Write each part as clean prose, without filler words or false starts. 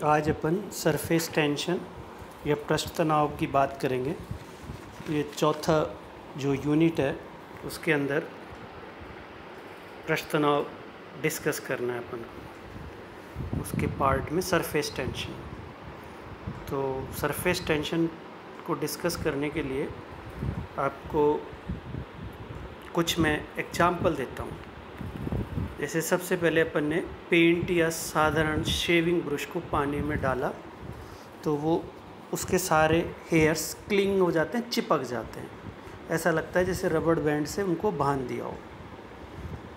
आज अपन surface tension या पृष्ठ तनाव की बात करेंगे। ये चौथा जो यूनिट है उसके अंदर पृष्ठ तनाव डिस्कस करना है अपन को। उसके पार्ट में सरफेस टेंशन। तो सरफेस टेंशन को डिस्कस करने के लिए आपको कुछ मैं एग्जांपल देता हूँ। जैसे सबसे पहले अपन ने पेंट या साधारण शेविंग ब्रश को पानी में डाला तो वो उसके सारे हेयर्स क्लिंग हो जाते हैं, चिपक जाते हैं। ऐसा लगता है जैसे रबड़ बैंड से उनको बांध दिया हो।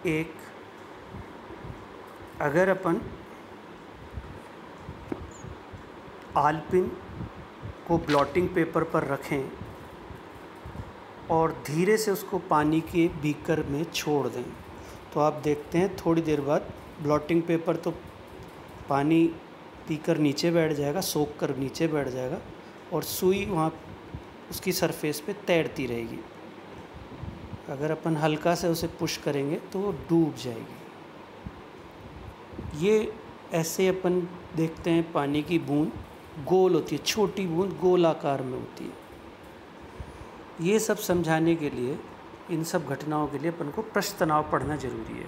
एक अगर अपन आलपिन को ब्लॉटिंग पेपर पर रखें और धीरे से उसको पानी के बीकर में छोड़ दें तो आप देखते हैं थोड़ी देर बाद ब्लॉटिंग पेपर तो पानी पीकर नीचे बैठ जाएगा, सोख कर नीचे बैठ जाएगा और सुई वहाँ उसकी सरफेस पे तैरती रहेगी। अगर अपन हल्का से उसे पुश करेंगे तो वो डूब जाएगी। ये ऐसे अपन देखते हैं पानी की बूंद गोल होती है, छोटी बूंद गोल आकार में होती है। ये सब समझाने के लिए, इन सब घटनाओं के लिए अपन को पृष्ठ तनाव पढ़ना ज़रूरी है।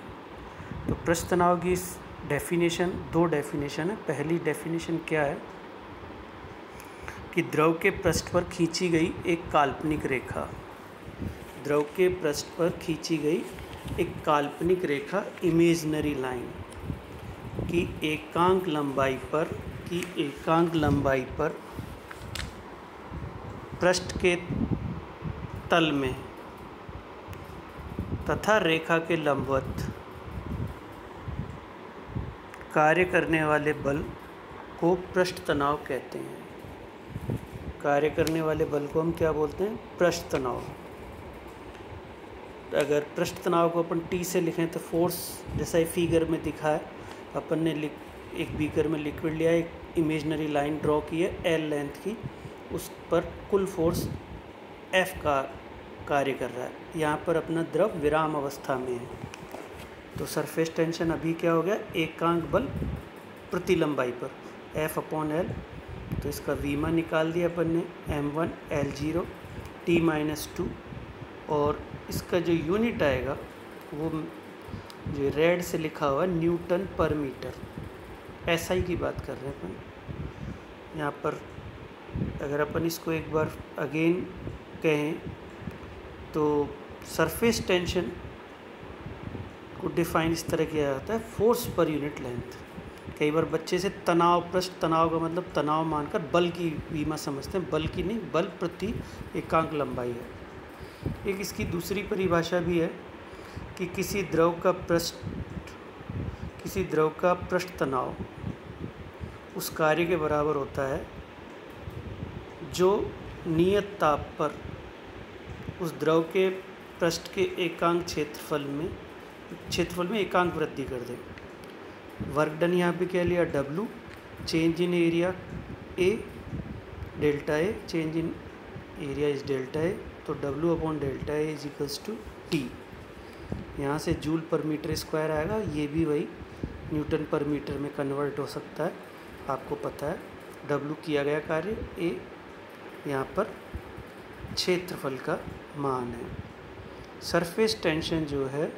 तो पृष्ठ तनाव की डेफिनेशन, दो डेफिनेशन है। पहली डेफिनेशन क्या है कि द्रव के पृष्ठ पर खींची गई एक काल्पनिक रेखा, द्रव के पृष्ठ पर खींची गई एक काल्पनिक रेखा, इमेजिनरी लाइन की एकांक लंबाई पर पृष्ठ के तल में तथा रेखा के लंबवत कार्य करने वाले बल को पृष्ठ तनाव कहते हैं। कार्य करने वाले बल को हम क्या बोलते हैं? पृष्ठ तनाव। अगर पृष्ठ तनाव को अपन टी से लिखें तो फोर्स, जैसा ये फिगर में दिखा है, अपन ने एक बीकर में लिक्विड लिया, एक इमेजिनरी लाइन ड्रॉ की है एल लेंथ की, उस पर कुल फोर्स एफ का कार्य कर रहा है। यहाँ पर अपना द्रव विराम अवस्था में है। तो सरफेस टेंशन अभी क्या हो गया? एकांक बल प्रति लंबाई पर F/L। तो इसका वीमा निकाल दिया अपन ने, m1 L0 T-2, और इसका जो यूनिट आएगा वो जो रेड से लिखा हुआ न्यूटन पर मीटर। SI की बात कर रहे हैं अपन यहाँ पर। अगर अपन इसको एक बार अगेन कहें तो सरफेस टेंशन को डिफाइन इस तरह किया जाता है, फोर्स पर यूनिट लेंथ। कई बार बच्चे से तनाव, पृष्ठ तनाव का मतलब तनाव मानकर बल की वीमा समझते हैं, बल की नहीं, बल प्रति एकांक लंबाई है। एक इसकी दूसरी परिभाषा भी है कि किसी द्रव का पृष्ठ तनाव उस कार्य के बराबर होता है जो नियत ताप पर उस द्रव के पृष्ठ के एकांक क्षेत्रफल में एकांक वृद्धि कर दे। वर्क डन यहाँ पे क्या लिया? W, change in area A, delta A, change in area is delta A। तो W/डेल्टा A is equals to T। यहाँ से जूल पर मीटर स्क्वायर आएगा, ये भी वही न्यूटन पर मीटर में कन्वर्ट हो सकता है, आपको पता है। W किया गया कार्य, A यहाँ पर क्षेत्रफल का मान है। सरफेस टेंशन जो है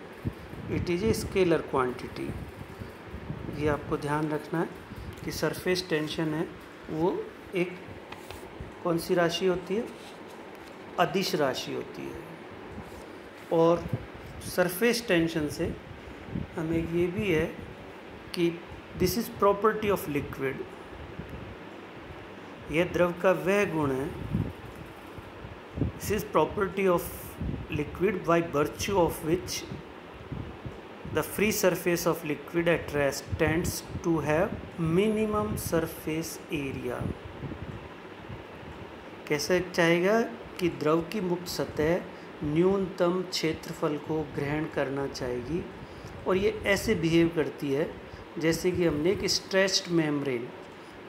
it is a scalar quantity. ये आपको ध्यान रखना है कि सरफेस टेंशन है वो एक कौन सी राशि होती है? अदिश राशि होती है। और सरफेस टेंशन से हमें ये भी है कि this is property of liquid. यह द्रव का वह गुण है, this is property of liquid by virtue of which the free surface of liquid at rest tends to have minimum surface area। कैसे चाहेगा कि द्रव की मुक्त सतह न्यूनतम क्षेत्रफल को ग्रहण करना चाहेगी, और ये ऐसे बिहेव करती है जैसे कि हमने एक स्ट्रेच्ड मेम्ब्रेन,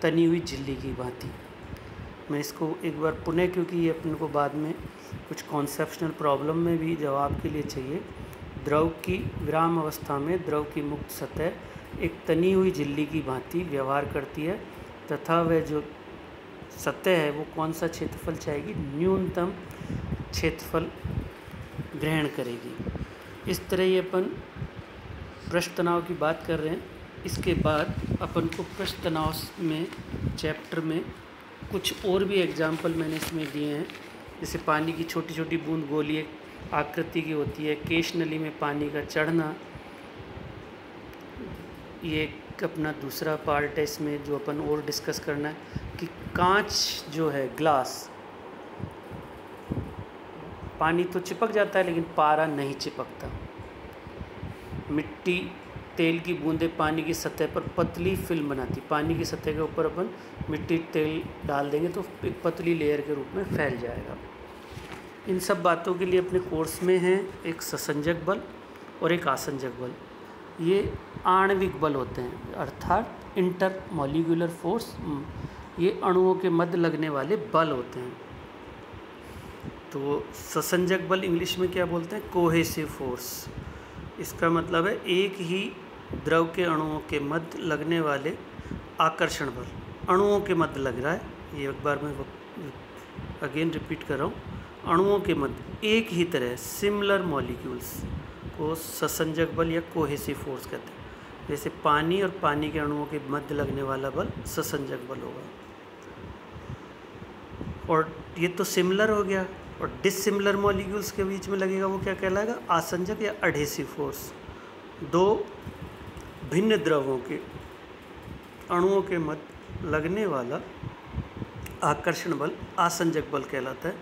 तनी हुई झिल्ली की भांति। मैं इसको एक बार पुनः, क्योंकि ये अपन को बाद में कुछ कॉन्सेप्शनल प्रॉब्लम में भी जवाब के लिए चाहिए। द्रव की विराम अवस्था में द्रव की मुक्त सतह एक तनी हुई झिल्ली की भांति व्यवहार करती है तथा वह जो सतह है वो कौन सा क्षेत्रफल चाहेगी, न्यूनतम क्षेत्रफल ग्रहण करेगी। इस तरह ये अपन पृष्ठ तनाव की बात कर रहे हैं। इसके बाद अपन को पृष्ठ तनाव में चैप्टर में कुछ और भी एग्जाम्पल मैंने इसमें दिए हैं। जैसे पानी की छोटी छोटी बूंद गोलीय आकृति की होती है, केश नली में पानी का चढ़ना, ये अपना दूसरा पार्ट है। इसमें जो अपन और डिस्कस करना है कि कांच जो है, ग्लास, पानी तो चिपक जाता है लेकिन पारा नहीं चिपकता। मिट्टी, तेल की बूंदें पानी की सतह पर पतली फिल्म बनाती। पानी की सतह के ऊपर अपन मिट्टी तेल डाल देंगे तो एक पतली लेयर के रूप में फैल जाएगा। इन सब बातों के लिए अपने कोर्स में है एक ससंजक बल और एक आसंजक बल। ये आणविक बल होते हैं, अर्थात इंटर मॉलिक्यूलर फोर्स। ये अणुओं के मध्य लगने वाले बल होते हैं। तो ससंजक बल इंग्लिश में क्या बोलते हैं, कोहेसिव फोर्स। इसका मतलब है एक ही द्रव के अणुओं के मध्य लगने वाले आकर्षण बल। अणुओं के मध्य लग रहा है, ये एक बार मैं अगेन रिपीट कर रहा हूँ। अणुओं के मध्य एक ही तरह सिमिलर मॉलिक्यूल्स को ससंजक बल या कोहेसिव फोर्स कहते हैं। जैसे पानी और पानी के अणुओं के मध्य लगने वाला बल ससंजक बल होगा। और ये तो सिमिलर हो गया। और डिसिमिलर मॉलिक्यूल्स के बीच में लगेगा वो क्या कहलाएगा, आसंजक या एडहेसिव फोर्स। दो भिन्न द्रवों के अणुओं के मध्य लगने वाला आकर्षण बल आसंजक बल कहलाता है।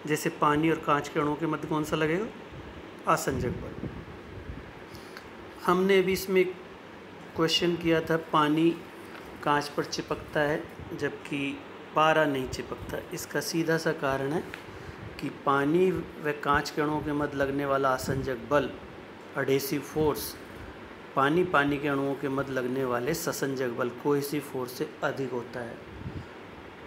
जैसे पानी और कांच के अणुओं के मध्य कौन सा लगेगा, आसंजक बल। हमने अभी इसमें क्वेश्चन किया था, पानी कांच पर चिपकता है जबकि पारा नहीं चिपकता। इसका सीधा सा कारण है कि पानी व कांच के अणुओं के मध्य लगने वाला आसंजक बल एडहेसिव फोर्स पानी के अणुओं के मध्य लगने वाले ससंजक बल कोहेसिव फोर्स से अधिक होता है।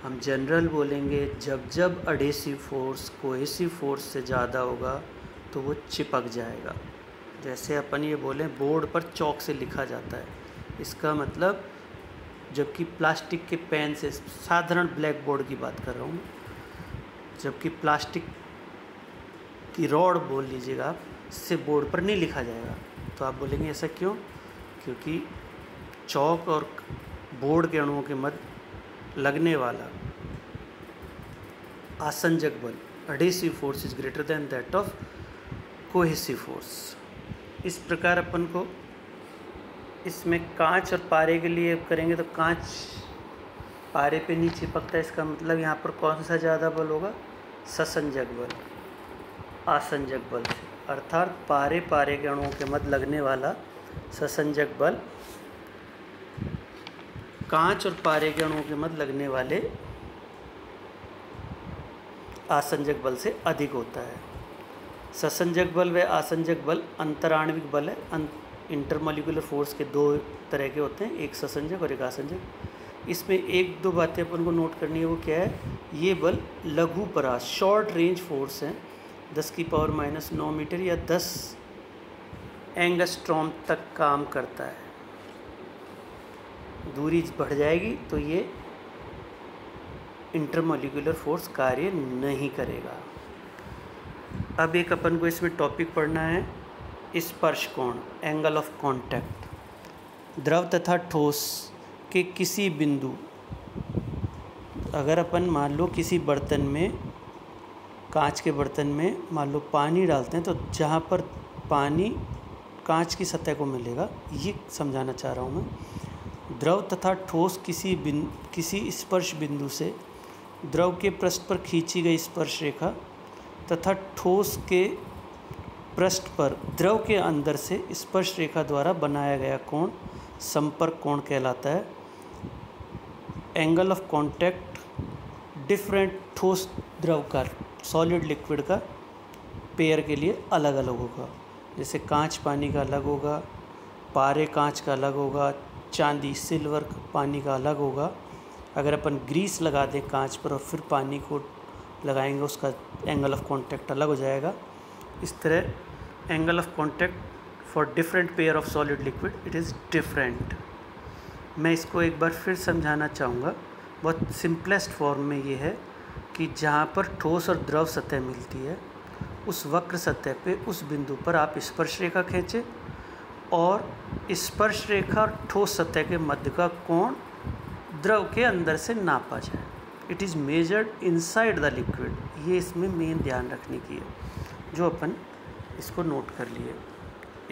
हम जनरल बोलेंगे, जब जब एडहेसिव फोर्स कोहेसिव फोर्स से ज़्यादा होगा तो वो चिपक जाएगा। जैसे अपन ये बोलें बोर्ड पर चौक से लिखा जाता है, इसका मतलब जबकि प्लास्टिक के पेन से, साधारण ब्लैक बोर्ड की बात कर रहा हूँ, जबकि प्लास्टिक की रॉड बोल लीजिएगा आप, इससे बोर्ड पर नहीं लिखा जाएगा। तो आप बोलेंगे ऐसा क्यों, क्योंकि चौक और बोर्ड के अणुओं के मध्य लगने वाला आसंजक बल adhesive force is greater than that of cohesive force. इस प्रकार अपन को इसमें कांच और पारे के लिए करेंगे तो कांच पारे पे नहीं चिपकता, इसका मतलब यहाँ पर कौन सा ज़्यादा बल होगा, ससंजक बल आसंजक बल से। अर्थात पारे के अणुओं के मध्य लगने वाला ससंजक बल कांच और पारे के अणुओं के मध्य लगने वाले आसंजक बल से अधिक होता है। ससंजक बल व आसंजक बल अंतराण्विक बल है। इंटरमॉलिक्यूलर फोर्स के दो तरह के होते हैं, एक ससंजक और एक आसंजक। इसमें एक दो बातें अपन को नोट करनी है, वो क्या है, ये बल लघु परास शॉर्ट रेंज फोर्स हैं, 10⁻⁹ मीटर या 10 एंगस्ट्रॉम तक काम करता है। दूरी बढ़ जाएगी तो ये इंटरमॉलिक्यूलर फोर्स कार्य नहीं करेगा। अब एक अपन को इसमें टॉपिक पढ़ना है, स्पर्श कोण, एंगल ऑफ कांटेक्ट। द्रव तथा ठोस के किसी बिंदु, अगर अपन मान लो किसी बर्तन में, कांच के बर्तन में मान लो पानी डालते हैं, तो जहाँ पर पानी कांच की सतह को मिलेगा, ये समझाना चाह रहा हूँ मैं। द्रव तथा ठोस किसी स्पर्श बिंदु से द्रव के पृष्ठ पर खींची गई स्पर्श रेखा तथा ठोस के पृष्ठ पर द्रव के अंदर से स्पर्श रेखा द्वारा बनाया गया कोण संपर्क कोण कहलाता है। एंगल ऑफ कांटेक्ट डिफरेंट ठोस द्रव का, सॉलिड लिक्विड का पेयर के लिए अलग अलग होगा। जैसे कांच पानी का अलग होगा, पारे कांच का अलग होगा, चांदी सिल्वर पानी का अलग होगा। अगर अपन ग्रीस लगा दें कांच पर और फिर पानी को लगाएंगे, उसका एंगल ऑफ कांटेक्ट अलग हो जाएगा। इस तरह angle of contact for different pair of solid liquid it is different. मैं इसको एक बार फिर समझाना चाहूँगा। बहुत सिंपलेस्ट फॉर्म में ये है कि जहाँ पर ठोस और द्रव सतह मिलती है उस वक्र सतह पे उस बिंदु पर आप स्पर्श रेखा खींचें और स्पर्श रेखा और ठोस सतह के मध्य का कोण द्रव के अंदर से नापा जाए। It is measured inside the liquid. ये इसमें मेन ध्यान रखने की है, जो अपन इसको नोट कर लिए।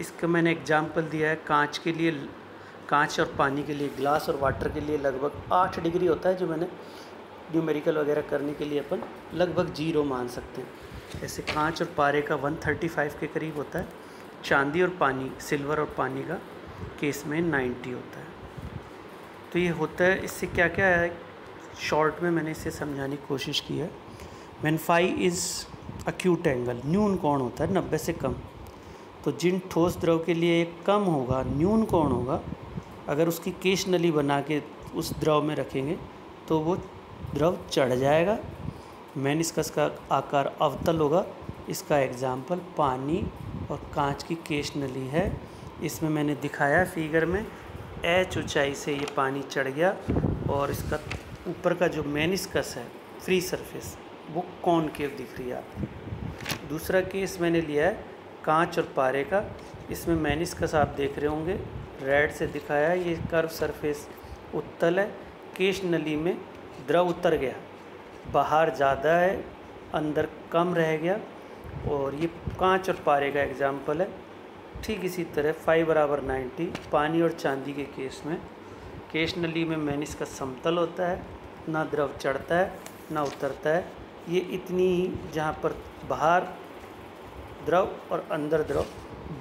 इसका मैंने एग्जाम्पल दिया है कांच के लिए, कांच और पानी के लिए, ग्लास और वाटर के लिए लगभग 8 डिग्री होता है, जो मैंने न्यूमेरिकल वगैरह करने के लिए अपन लगभग 0 मान सकते हैं। ऐसे कांच और पारे का 135 के करीब होता है। चांदी और पानी, सिल्वर और पानी का केस में 90 होता है। तो ये होता है। इससे क्या क्या है, शॉर्ट में मैंने इसे समझाने की कोशिश की है। When phi is acute angle, न्यून कोण होता है 90 से कम, तो जिन ठोस द्रव के लिए एक कम होगा, न्यून कोण होगा, अगर उसकी केश नली बना के उस द्रव में रखेंगे तो वो द्रव चढ़ जाएगा। मेनिस्कस का आकार अवतल होगा। इसका एग्जाम्पल पानी और कांच की केश नली है। इसमें मैंने दिखाया फिगर में, एच ऊंचाई से ये पानी चढ़ गया और इसका ऊपर का जो मेनिस्कस है, फ्री सरफेस, वो कॉनकेव दिख रही है आपको। दूसरा केस मैंने लिया है कांच और पारे का। इसमें मेनिस्कस आप देख रहे होंगे, रेड से दिखाया है, ये कर्व सरफेस उत्तल है। केश नली में द्रव उतर गया, बाहर ज़्यादा है, अंदर कम रह गया, और ये कांच और पारे का एग्जाम्पल है। ठीक इसी तरह फाई बराबर 90, पानी और चांदी के केस में केश नली में मेनिस्कस समतल होता है, ना द्रव चढ़ता है ना उतरता है। ये इतनी ही, जहाँ पर बाहर द्रव और अंदर द्रव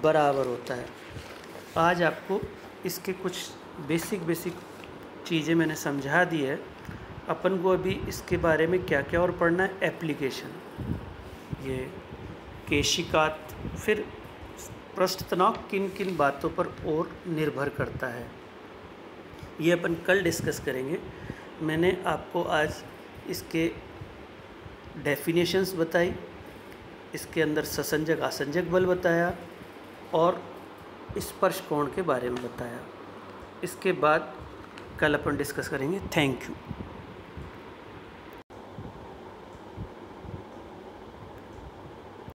बराबर होता है। आज आपको इसके कुछ बेसिक चीज़ें मैंने समझा दी है। अपन को अभी इसके बारे में क्या क्या और पढ़ना है, एप्लीकेशन, ये केशिकात, फिर पृष्ठ तनाव किन किन बातों पर और निर्भर करता है, ये अपन कल डिस्कस करेंगे। मैंने आपको आज इसके डेफिनेशंस बताई, इसके अंदर ससंजक आसंजक बल बताया और स्पर्श कोण के बारे में बताया। इसके बाद कल अपन डिस्कस करेंगे। Thank you.